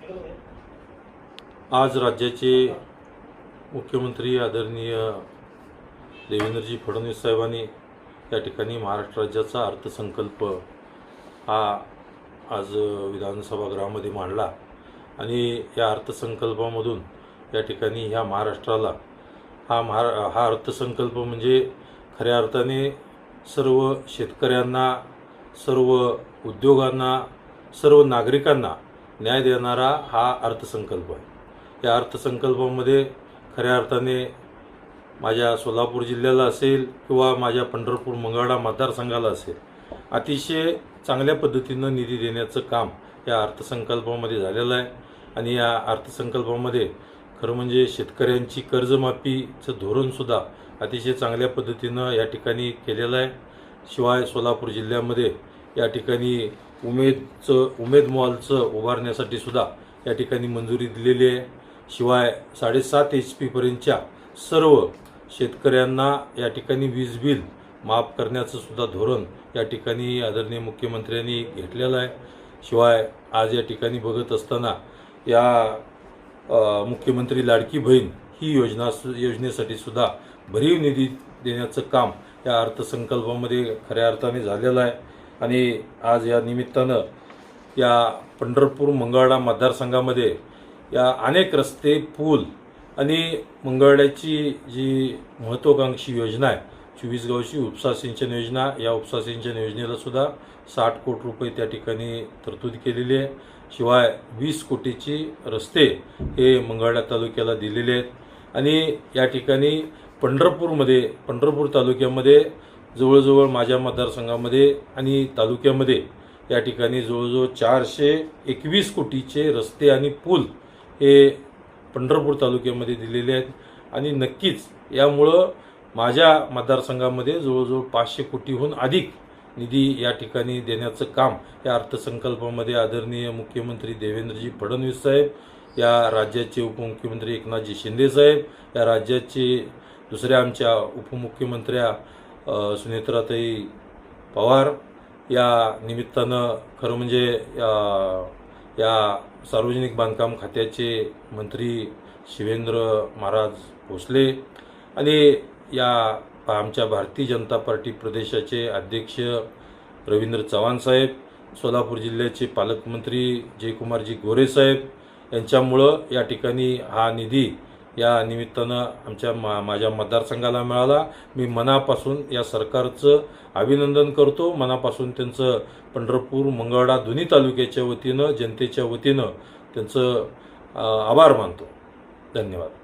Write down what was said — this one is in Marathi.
आज राज्याचे मुख्यमंत्री आदरणीय देवेंद्रजी फडणवीस साहेबांनी या ठिकाणी महाराष्ट्र राज्याचा अर्थसंकल्प हा आज विधानसभा गृहामध्ये मांडला आणि या अर्थसंकल्पामधून या ठिकाणी ह्या महाराष्ट्राला हा अर्थसंकल्प म्हणजे खऱ्या अर्थाने सर्व शेतकऱ्यांना, सर्व उद्योगांना, सर्व नागरिकांना न्याय देणारा हा अर्थसंकल्प आहे। या अर्थसंकल्पामध्ये खऱ्या अर्थाने माझ्या सोलापूर जिल्ह्याला असेल किंवा माझ्या पंढरपूर मंगळवेढा मतदारसंघाला असेल अतिशय चांगल्या पद्धतीनं निधी देण्याचं काम या अर्थसंकल्पामध्ये झालेलं आहे। आणि या अर्थसंकल्पामध्ये खरं म्हणजे शेतकऱ्यांची कर्जमाफीचं धोरणसुद्धा अतिशय चांगल्या पद्धतीनं या ठिकाणी केलेलं आहे। शिवाय सोलापूर जिल्ह्यामध्ये या ठिकाणी उमेद मॉलचं उभारण्यासाठी सुद्धा या ठिकाणी मंजुरी दिलेली आहे। शिवाय 7.5 HP पर्यंतच्या सर्व शेतकऱ्यांना या ठिकाणी वीज बिल माफ करण्याचं सुद्धा धोरण या ठिकाणी आदरणीय मुख्यमंत्र्यांनी घेतलेलं आहे। शिवाय आज या ठिकाणी बघत असताना या मुख्यमंत्री लाडकी बहीण ही योजनेसाठी सुद्धा भरीव निधी देण्याचं काम या अर्थसंकल्पामध्ये खऱ्या अर्थाने झालेलं आहे। आणि आज या निमित्तानं या पंढरपूर मंगळवेढा मतदारसंघामध्ये या अनेक रस्ते, पूल आणि मंगळवेढ्याची जी महत्त्वाकांक्षी योजना आहे 24 गावची उपसा सिंचन योजना, या उपसा सिंचन योजनेला सुद्धा 60 कोटी रुपये त्या ठिकाणी तरतूद केलेली आहे। शिवाय 20 कोटीची रस्ते हे मंगळवेढा तालुक्याला दिलेले आहेत। आणि या ठिकाणी पंढरपूर तालुक्यामध्ये जवळजवळ माझ्या मतदारसंघामध्ये आणि तालुक्यामध्ये या ठिकाणी जवळजवळ 421 कोटीचे रस्ते आणि पूल हे पंढरपूर तालुक्यामध्ये दिलेले आहेत। आणि नक्कीच यामुळं माझ्या मतदारसंघामध्ये जवळजवळ 500 कोटीहून अधिक निधी या ठिकाणी देण्याचं काम या अर्थसंकल्पामध्ये आदरणीय मुख्यमंत्री देवेंद्रजी फडणवीस साहेब, या राज्याचे उपमुख्यमंत्री एकनाथजी शिंदे साहेब, या राज्याचे दुसऱ्या आमच्या उपमुख्यमंत्र्या सुनेत्राताई पवार या निमित्तानं खरं म्हणजे या सार्वजनिक बांधकाम खात्याचे मंत्री शिवेंद्र महाराज भोसले आणि या आमच्या भारतीय जनता पार्टी प्रदेशाचे अध्यक्ष रवींद्र चव्हाण साहेब, सोलापूर जिल्ह्याचे पालकमंत्री जयकुमारजी गोरे साहेब यांच्यामुळं या ठिकाणी हा निधी या निमित्तानं माझ्या मतदारसंघाला मिळाला। मी मनापासून या सरकारचं अभिनंदन करतो, मनापासून त्यांचं पंढरपूर मंगळवेढा दोन्ही तालुक्याच्या वतीनं, जनतेच्या वतीनं त्यांचं आभार मानतो। धन्यवाद।